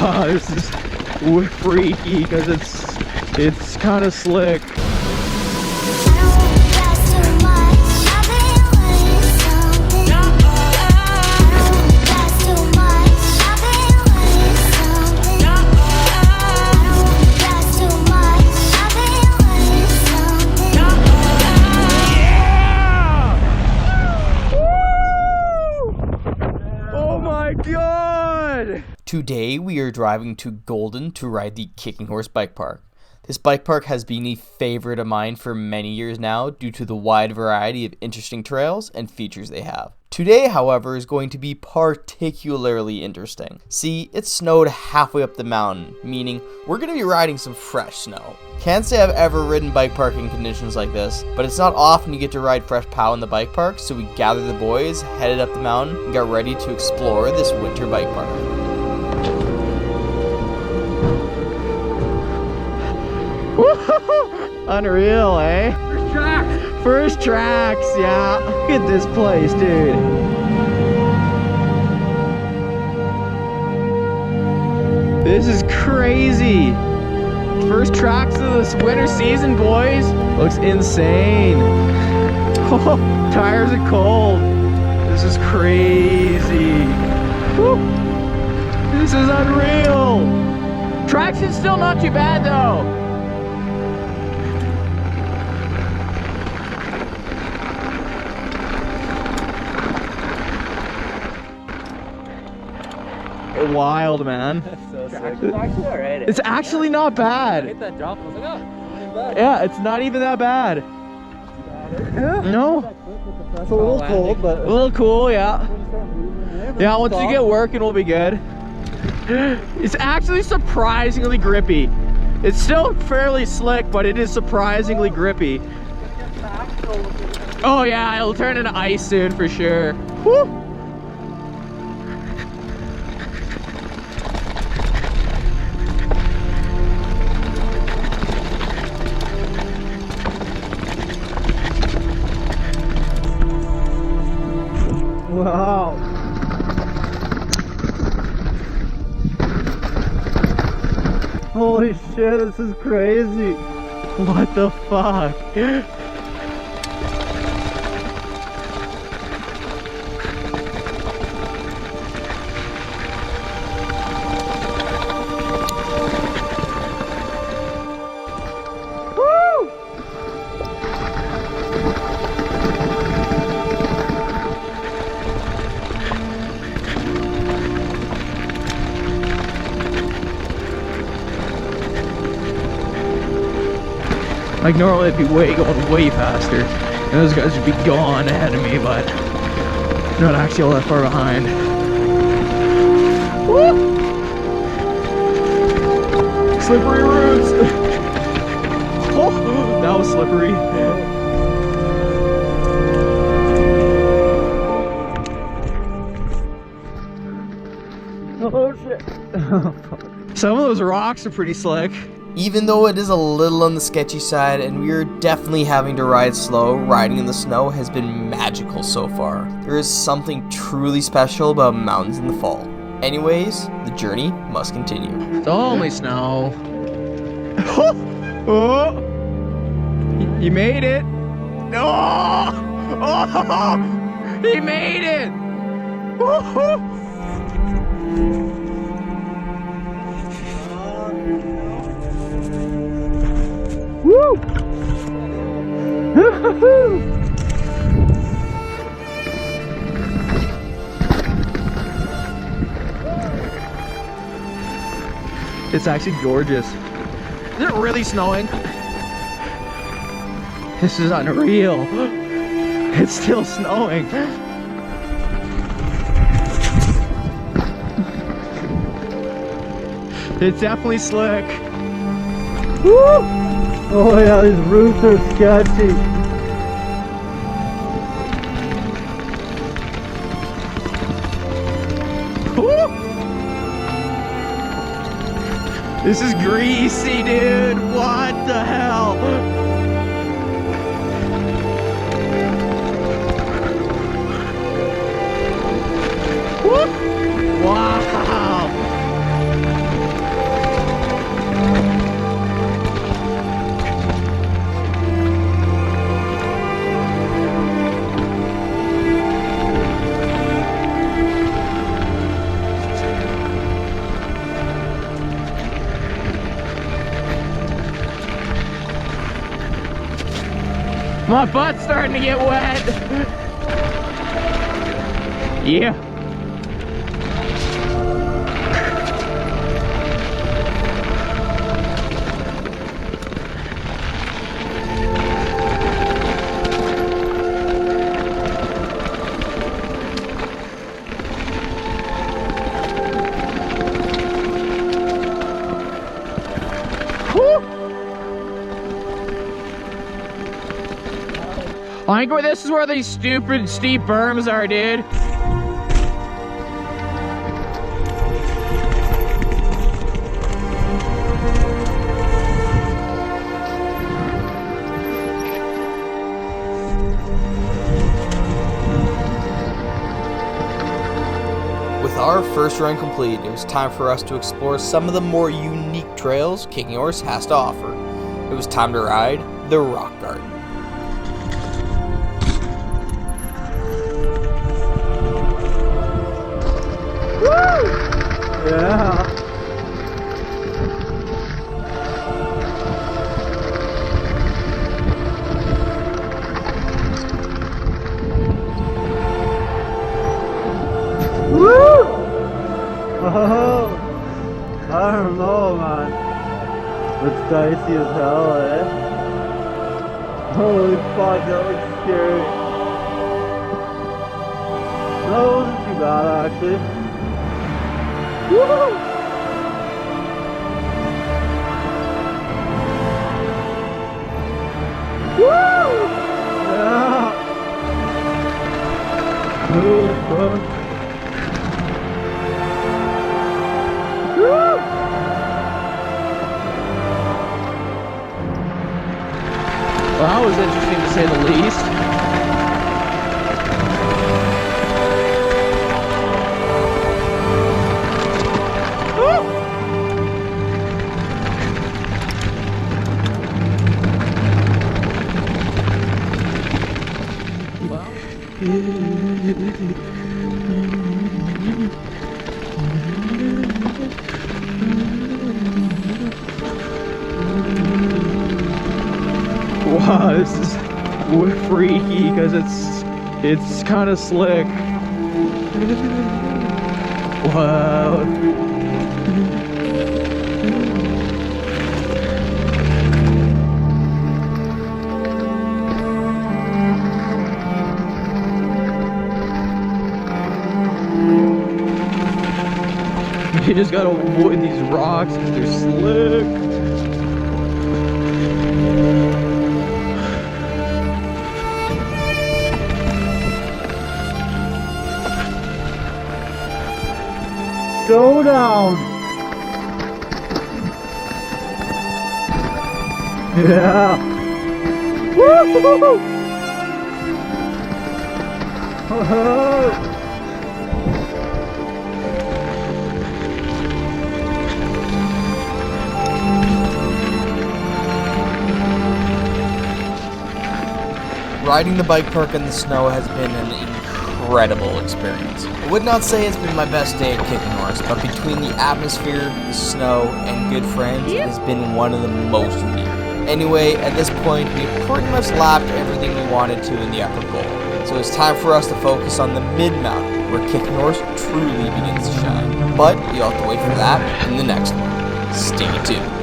This is freaky because it's kind of slick. Today we are driving to Golden to ride the Kicking Horse Bike Park. This bike park has been a favorite of mine for many years now due to the wide variety of interesting trails and features they have. Today, however, is going to be particularly interesting. See, it snowed halfway up the mountain, meaning we're going to be riding some fresh snow. Can't say I've ever ridden bike park in conditions like this, but it's not often you get to ride fresh POW in the bike park, so we gathered the boys, headed up the mountain, and got ready to explore this winter bike park. Unreal, eh? First tracks! First tracks, yeah. Look at this place, dude. This is crazy. First tracks of this winter season, boys. Looks insane. Oh, tires are cold. This is crazy. Woo. This is unreal. Traction's still not too bad, though. Wild, man. So sick. It's actually alright. It's actually not bad. I hit that jump. I was like, oh, not even bad. Yeah, it's not even that bad. No. It's a little cold, but a little cool, yeah. Yeah, once you get working, we'll be good. It's actually surprisingly grippy. It's still fairly slick, but it is surprisingly grippy. Oh yeah, it'll turn into ice soon for sure. Woo! Wow. Holy shit, this is crazy. What the fuck? Like normally it'd be going way faster, and those guys would be gone ahead of me, but not actually all that far behind. Woo! Slippery roots! Oh, that was slippery. Oh shit. Some of those rocks are pretty slick. Even though it is a little on the sketchy side and we are definitely having to ride slow, riding in the snow has been magical so far. There is something truly special about mountains in the fall. Anyways, the journey must continue. It's only snow. Oh! He made it! Oh! Oh! He made it! Oh! Woo! It's actually gorgeous. Is it really snowing? This is unreal. It's still snowing. It's definitely slick. Woo! Oh yeah, these roots are sketchy. Woo! This is greasy, dude. What the hell? Woo! Wow! My butt's starting to get wet. Yeah. I think this is where these stupid steep berms are, dude. With our first run complete, it was time for us to explore some of the more unique trails Kicking Horse has to offer. It was time to ride the Rock Garden. Yeah. Woo! Oh, I don't know, man. It's dicey as hell, eh? Holy fuck, that looks scary. No, it wasn't too bad, actually. Woo! Woo! Yeah! Holy fuck. Woo! Well, that was interesting to say the least. Wow, this is freaky because it's kind of slick. Wow. You just gotta avoid these rocks because they're slick. Showdown! Yeah! Woo! Oh! Riding the bike park in the snow has been an incredible experience. I would not say it's been my best day at Kicking Horse, but between the atmosphere, the snow, and good friends, it has been one of the most unique. Anyway, at this point, we've pretty much lapped everything we wanted to in the upper bowl. So it's time for us to focus on the mid-mountain, where Kicking Horse truly begins to shine. But you'll have to wait for that in the next one. Stay tuned.